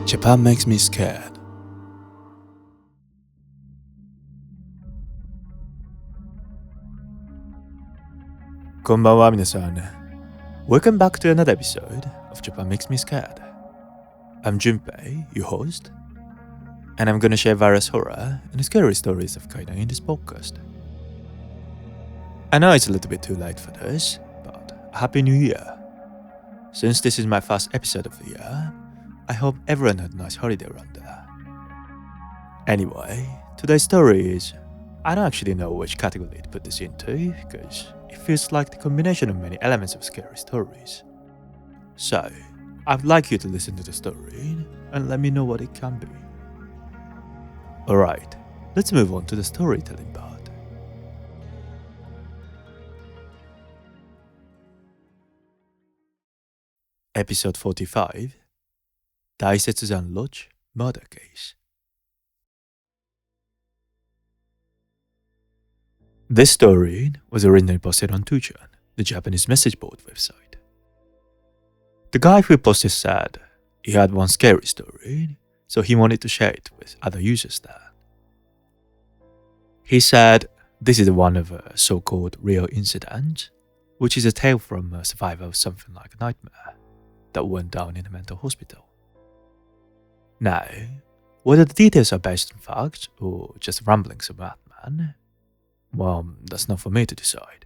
Japan makes me scared. Konbanwa minasan. Welcome back to another episode of Japan Makes Me Scared. I'm Junpei, your host, and I'm gonna share various horror and scary stories of Hokkaido in this podcast. I know it's a little bit too late for this, but Happy New Year! Since this is my first episode of the year, I hope everyone had a nice holiday around there. Anyway, today's story is... I don't actually know which category to put this into, because it feels like the combination of many elements of scary stories. So, I'd like you to listen to the story and let me know what it can be. Alright, let's move on to the storytelling part. Episode 45, Daisetsuzan Lodge Murder Case. This story was originally posted on 2chan, the Japanese message board website. The guy who posted said he had one scary story, so he wanted to share it with other users there. He said this is one of a so-called real incident, which is a tale from a survivor of something like a nightmare that went down in a mental hospital. Now, whether the details are based on facts or just ramblings of a madman, well, that's not for me to decide.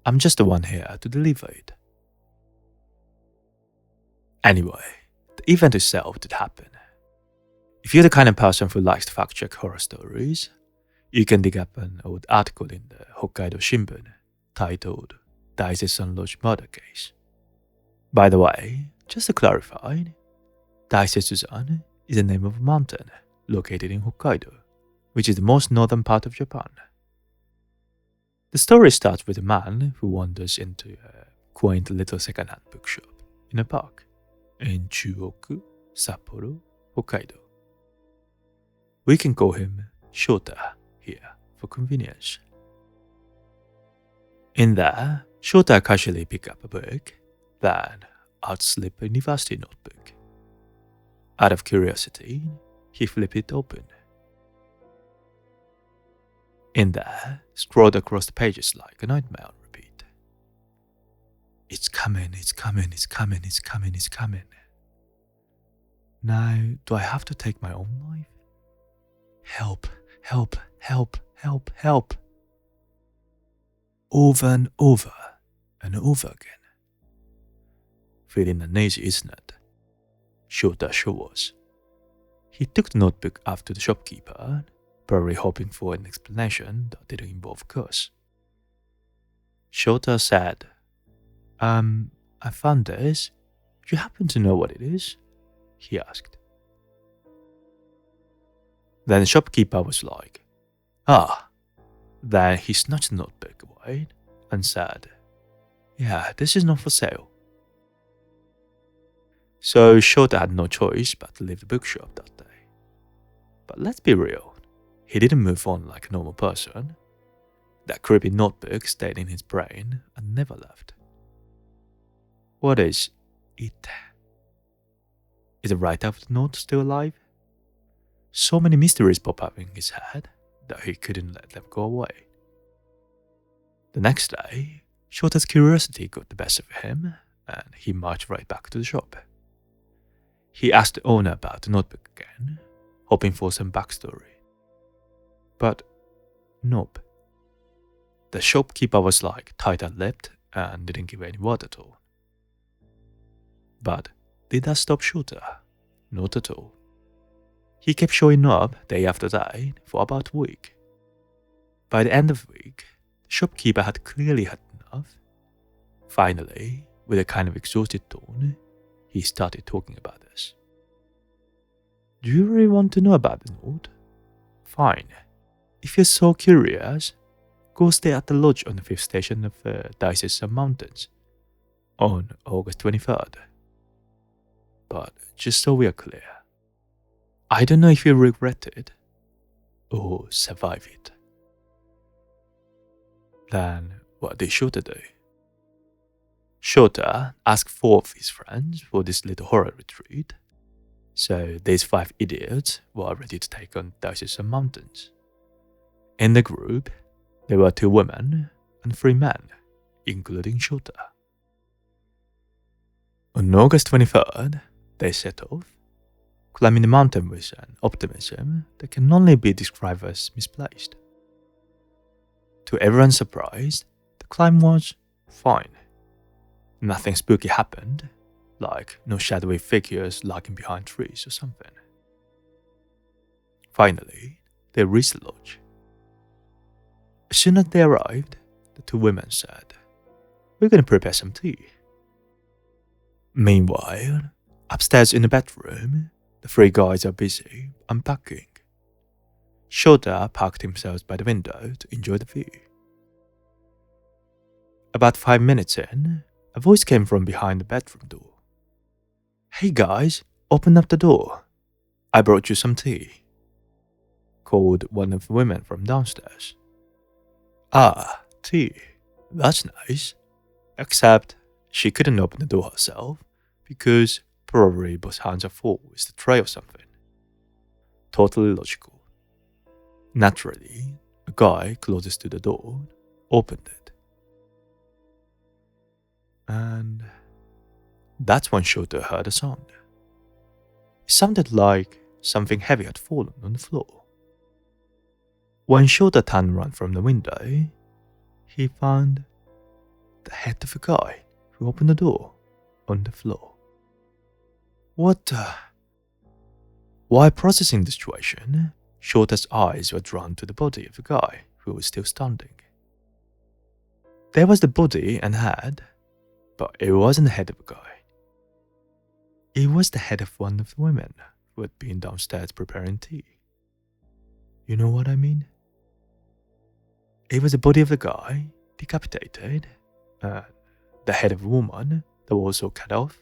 I'm just the one here to deliver it. Anyway, the event itself did happen. If you're the kind of person who likes to fact-check horror stories, you can dig up an old article in the Hokkaido Shimbun titled Daisetsuzan Lodge Murder Case. By the way, just to clarify, Daisetsuzan is the name of a mountain located in Hokkaido, which is the most northern part of Japan. The story starts with a man who wanders into a quaint little second-hand bookshop in a park in Chuoku, Sapporo, Hokkaido. We can call him Shota here for convenience. In there, Shota casually picks up a book, then outslip a university notebook. Out of curiosity, he flipped it open. In there, scrolled across the pages like a nightmare on repeat. It's coming, it's coming, it's coming, it's coming, it's coming. Now, do I have to take my own life? Help, help, help, help, help. Over and over and over again. Feeling uneasy, isn't it? Shota sure was. He took the notebook after the shopkeeper, probably hoping for an explanation that didn't involve a curse. Shota said, I found this. Do you happen to know what it is? He asked. Then the shopkeeper was like, Then he snatched the notebook away and said, yeah, this is not for sale. So Shota had no choice but to leave the bookshop that day. But let's be real, he didn't move on like a normal person. That creepy notebook stayed in his brain and never left. What is it? Is the writer of the note still alive? So many mysteries pop up in his head that he couldn't let them go away. The next day, Shota's curiosity got the best of him and he marched right back to the shop. He asked the owner about the notebook again, hoping for some backstory. But nope. The shopkeeper was like tight-lipped and didn't give any word at all. But did that stop Shota? Not at all. He kept showing up day after day for about a week. By the end of the week, the shopkeeper had clearly had enough. Finally, with a kind of exhausted tone, he started talking about this. Do you really want to know about the note? Fine. If you're so curious, go stay at the lodge on the 5th station of the Daisetsuzan Mountains on August 23rd. But just so we are clear, I don't know if you'll regret it or survive it. Then what did Shota do? Shota asked 4 of his friends for this little horror retreat, So these 5 idiots were ready to take on Daisetsuzan mountains. In the group, there were 2 women and 3 men, including Shota. On August 23rd, they set off, climbing the mountain with an optimism that can only be described as misplaced. To everyone's surprise, the climb was fine. Nothing spooky happened, like no shadowy figures lurking behind trees or something. Finally, they reached the lodge. As soon as they arrived, the 2 women said, "We're going to prepare some tea." Meanwhile, upstairs in the bedroom, the 3 guys are busy unpacking. Shota parked himself by the window to enjoy the view. About 5 minutes in, a voice came from behind the bedroom door. "Hey guys, open up the door. I brought you some tea," called one of the women from downstairs. "Ah, tea. That's nice." Except she couldn't open the door herself because probably both hands are full with the tray or something. Totally logical. Naturally, a guy closest to the door opened it. And that's when Shota heard a sound. It sounded like something heavy had fallen on the floor. When Shota turned around from the window, he found the head of a guy who opened the door on the floor. What the? While processing the situation, Shota's eyes were drawn to the body of the guy who was still standing. There was the body and head, but it wasn't the head of a guy. It was the head of one of the women who had been downstairs preparing tea. You know what I mean? It was the body of the guy, decapitated, and the head of a woman that was also cut off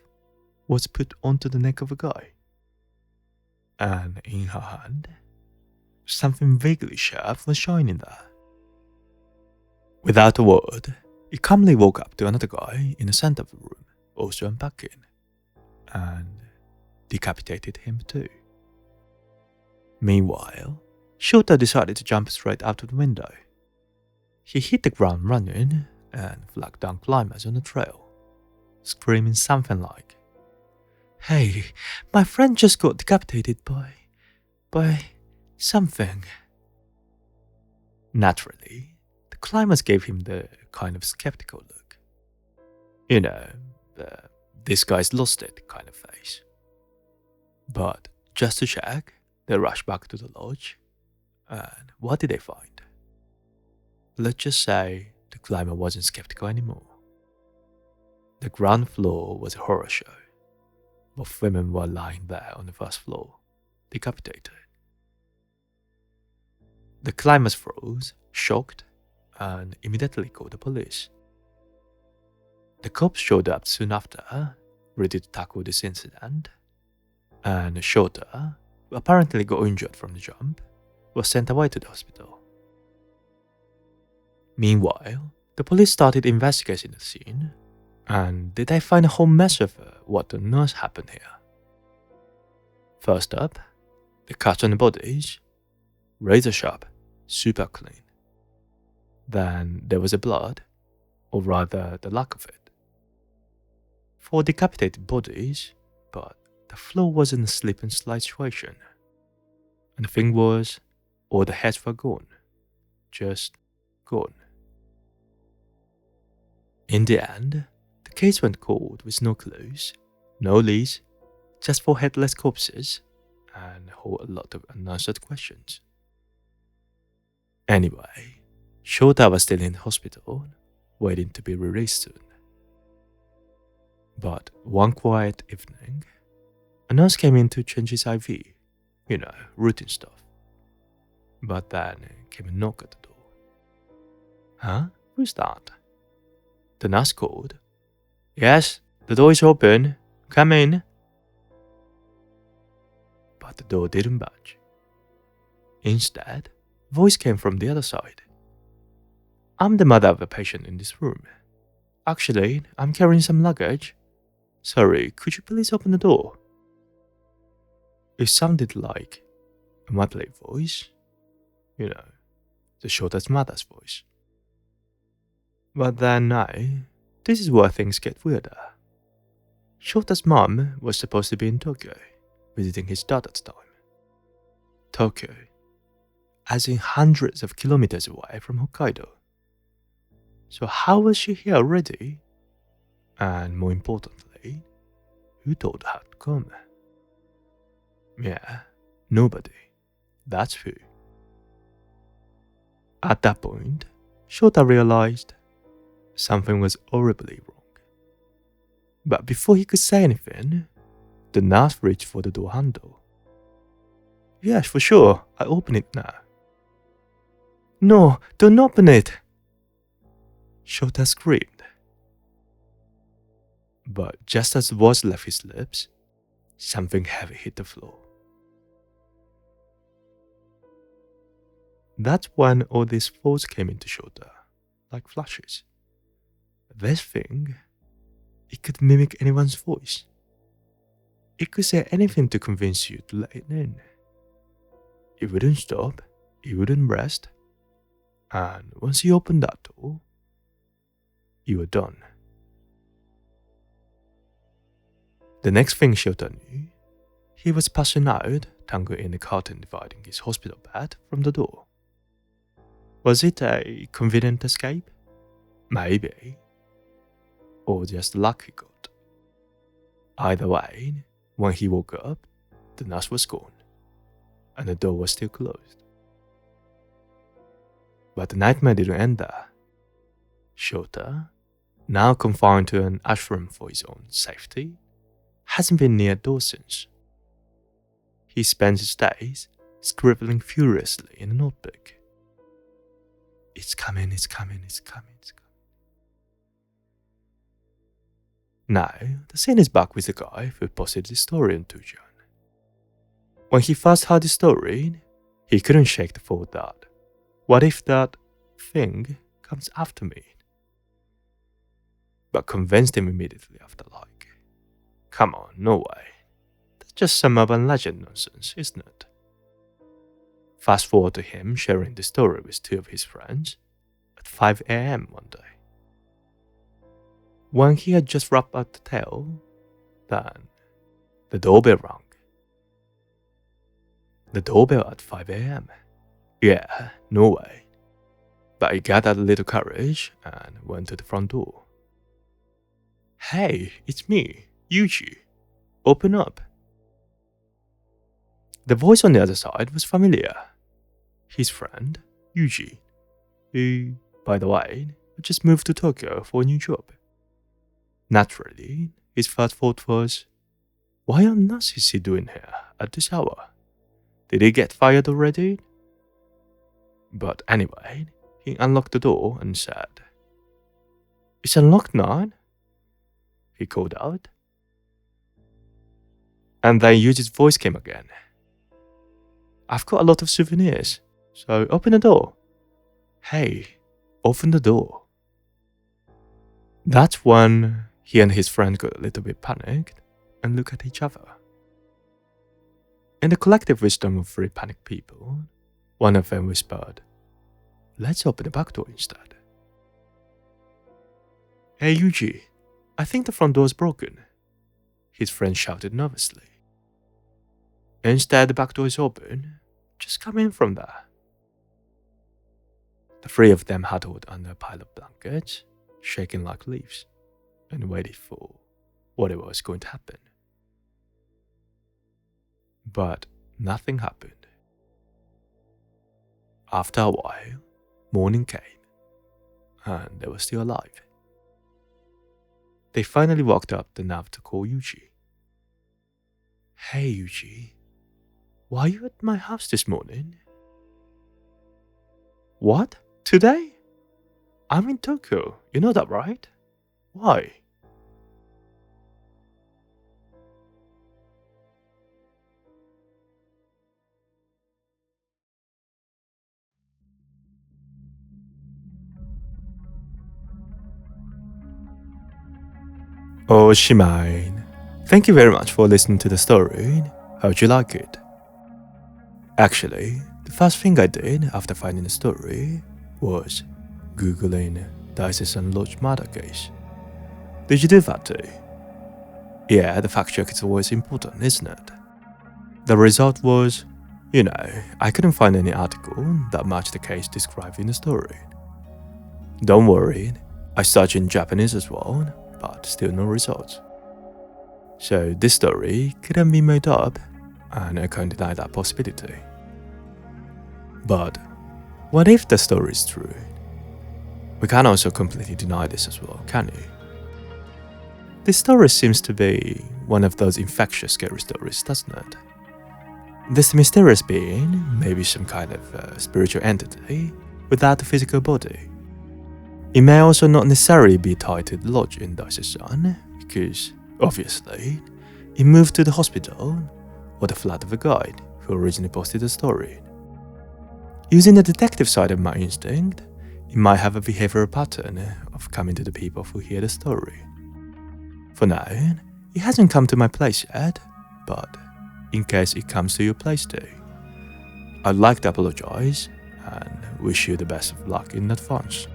was put onto the neck of a guy. And in her hand, something vaguely sharp was shining there. Without a word, he calmly walked up to another guy in the center of the room, also unpacking, and decapitated him too. Meanwhile, Shota decided to jump straight out of the window. He hit the ground running and flagged down climbers on the trail, screaming something like, "Hey, my friend just got decapitated by something." Naturally, the climbers gave him the kind of skeptical look. You know, the "this guy's lost it" kind of face. But just to check, they rushed back to the lodge, and what did they find? Let's just say the climber wasn't skeptical anymore. The ground floor was a horror show. Both women were lying there on the first floor, decapitated. The climbers froze, shocked, and immediately called the police. The cops showed up soon after, ready to tackle this incident, and Shota, who apparently got injured from the jump, was sent away to the hospital. Meanwhile, the police started investigating the scene, and they find a whole mess of what on earth happened here. First up, the cuts on the bodies, razor sharp, super clean. Then there was the blood, or rather the lack of it. 4 decapitated bodies, but the floor was in a slip and slide situation. And the thing was, all the heads were gone. Just gone. In the end, the case went cold with no clues, no leads, just 4 headless corpses, and a whole lot of unanswered questions. Anyway, Shota was still in hospital, waiting to be released soon. But one quiet evening, a nurse came in to change his IV, routine stuff. But then came a knock at the door. "Huh? Who's that?" The nurse called. "Yes, the door is open. Come in." But the door didn't budge. Instead, a voice came from the other side. "I'm the mother of a patient in this room. Actually, I'm carrying some luggage. Sorry, could you please open the door?" It sounded like a motherly voice, the Shota's mother's voice. But then no, this is where things get weirder. Shota's mom was supposed to be in Tokyo, visiting his dad at the time. Tokyo, as in hundreds of kilometers away from Hokkaido. So how was she here already? And more importantly, who told her to come? Yeah, nobody. That's who. At that point, Shota realized something was horribly wrong. But before he could say anything, the nurse reached for the door handle. Yes, for sure, I open it now. No, don't open it! Shota screamed. But just as the words left his lips, something heavy hit the floor. That's when all these thoughts came into Shota, like flashes. This thing, it could mimic anyone's voice. It could say anything to convince you to let it in. It wouldn't stop, it wouldn't rest, and once you opened that door, you were done. The next thing Shota knew, he was passing out, tangled in the curtain dividing his hospital bed from the door. Was it a convenient escape? Maybe. Or just luck he got. Either way, when he woke up, the nurse was gone, and the door was still closed. But the nightmare didn't end there. Shota, now confined to an ashram for his own safety, hasn't been near a door since. He spends his days scribbling furiously in a notebook. It's coming, it's coming, it's coming, it's coming. Now, the scene is back with the guy who posted the story on Tujan. When he first heard the story, he couldn't shake the thought that, what if that thing comes after me? But convinced him immediately after like, come on, no way. That's just some urban legend nonsense, isn't it? Fast forward to him sharing the story with two of his friends at 5 a.m. one day. When he had just wrapped up the tale, then the doorbell rang. The doorbell at 5 a.m. Yeah, no way. But he gathered a little courage and went to the front door. Hey, it's me, Yuji. Open up. The voice on the other side was familiar. His friend, Yuji, who, by the way, had just moved to Tokyo for a new job. Naturally, his first thought was, why on earth is he doing here at this hour? Did he get fired already? But anyway, he unlocked the door and said, It's unlocked now? He called out. And then Yuji's voice came again. I've got a lot of souvenirs, so open the door. Hey, open the door. That's when he and his friend got a little bit panicked and looked at each other. In the collective wisdom of three panicked people, one of them whispered, Let's open the back door instead. Hey Yuji, I think the front door's broken, his friend shouted nervously. Instead, the back door is open. Just come in from there. The three of them huddled under a pile of blankets, shaking like leaves, and waited for whatever was going to happen. But nothing happened. After a while, morning came, and they were still alive. They finally walked up the nerve to call Yuji. Hey Yuji, why are you at my house this morning? What? Today? I'm in Tokyo, you know that, right? Why? Oh, Shimine, thank you very much for listening to the story. How'd you like it? Actually, the first thing I did after finding the story was Googling Daisetsuzan Lodge murder case. Did you do that too? Yeah, the fact check is always important, isn't it? The result was, I couldn't find any article that matched the case described in the story. Don't worry, I searched in Japanese as well, but still no results. So this story couldn't be made up, and I can't deny that possibility. But what if the story is true? We can't also completely deny this as well, can you? This story seems to be one of those infectious scary stories, doesn't it? This mysterious being may be some kind of spiritual entity without a physical body. It may also not necessarily be tied to the lodge in Daisetsuzan, because, obviously, it moved to the hospital or the flat of a guide who originally posted the story. Using the detective side of my instinct, it might have a behavioral pattern of coming to the people who hear the story. For now, it hasn't come to my place yet, but in case it comes to your place too, I'd like to apologize and wish you the best of luck in advance.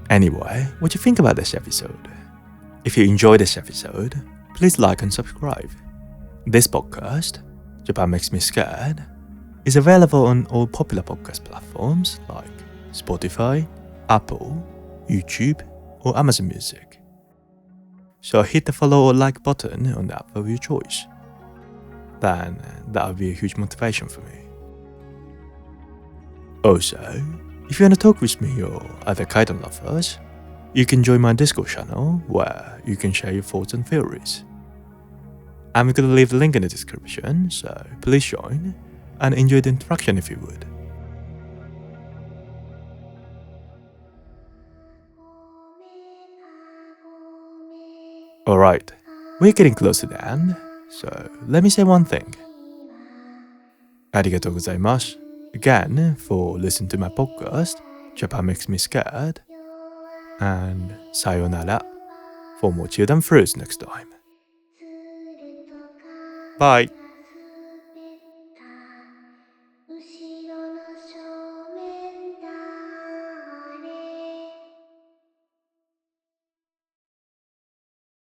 Anyway, what do you think about this episode? If you enjoyed this episode, please like and subscribe. This podcast, Japan Makes Me Scared, is available on all popular podcast platforms like Spotify, Apple, YouTube, or Amazon Music. So hit the follow or like button on the app of your choice. Then that would be a huge motivation for me. Also, if you want to talk with me or other Kaidan lovers, you can join my Discord channel where you can share your thoughts and theories. I'm going to leave the link in the description, so please join and enjoy the interaction if you would. Alright, we're getting close to the end, so let me say one thing. Arigatou gozaimasu again for listening to my podcast, Japan Makes Me Scared, and sayonara for more chilled and fruits next time. Bye!